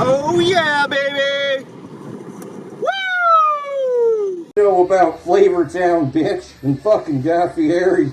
Oh yeah, baby! Woo! You know about Flavor Town, bitch, and fucking Daffy Harry.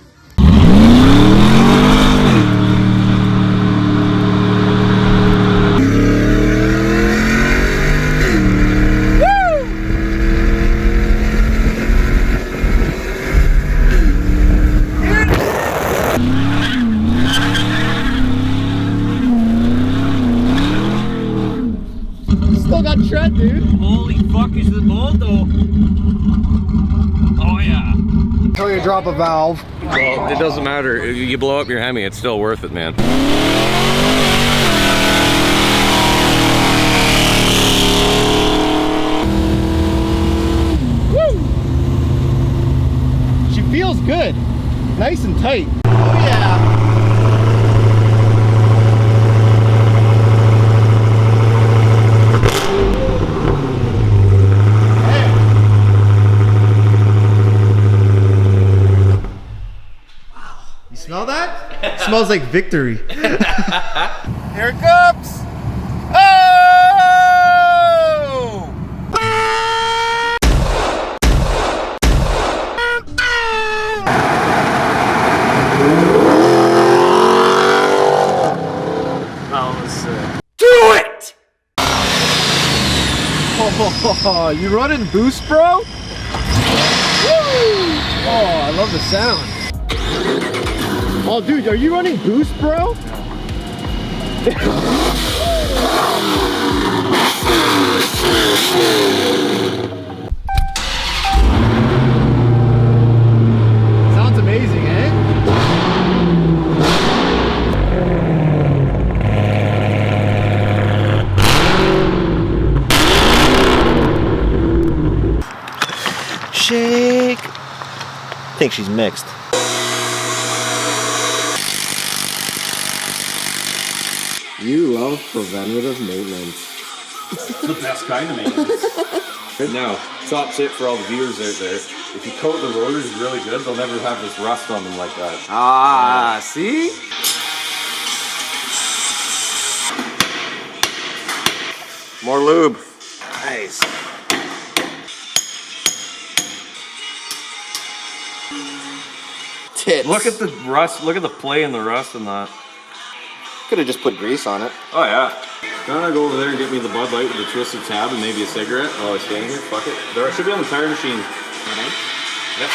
Still got tread, dude. Holy fuck, is the ball though? Oh yeah. Until you drop a valve. Well, it doesn't matter. You blow up your Hemi, it's still worth it, man. Woo! She feels good. Nice and tight. Oh yeah. Smell that? Smells like victory. Here it comes! Oh! That was sick. Do it! Oh, you running boost, bro? Woo! Oh, I love the sound. Oh, dude, are you running boost, bro? Sounds amazing, eh? Shake. I think she's mixed. You love preventative maintenance. It's the best kind of maintenance. Now, top tip for all the viewers out there. If you coat the rotors really good, they'll never have this rust on them like that. Ah, see? More lube. Nice. Tits. Look at the rust, look at the play in the rust and that. Could have just put grease on it. Oh yeah. Can I go over there and get me the Bud Light with the twisted tab and maybe a cigarette while I stand here? Fuck it. There should be on the tire machine. Yep,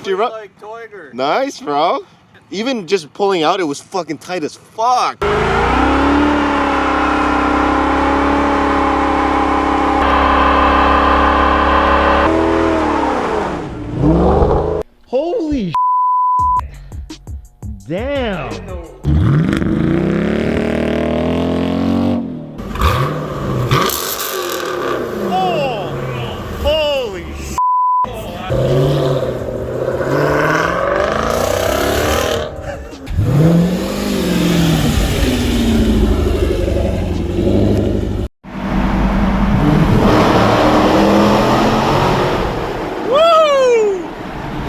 that'll work. Like Toiger. Nice, bro. Even just pulling out, it was fucking tight as fuck. Holy damn. Oh, holy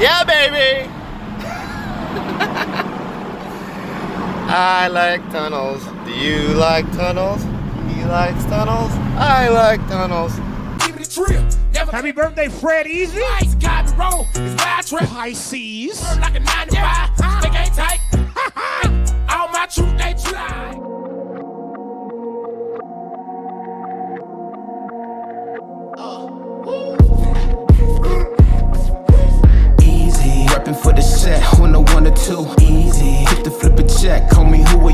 Yeah, baby. I like tunnels. Do you like tunnels? He likes tunnels. I like tunnels. Happy birthday, Fred Easy. Pisces. Like a 95. They ain't tight. All my truth, they try. Easy. Reppin' for the set on the 1 or 2. Easy. Hit the flip a check. Homie, who are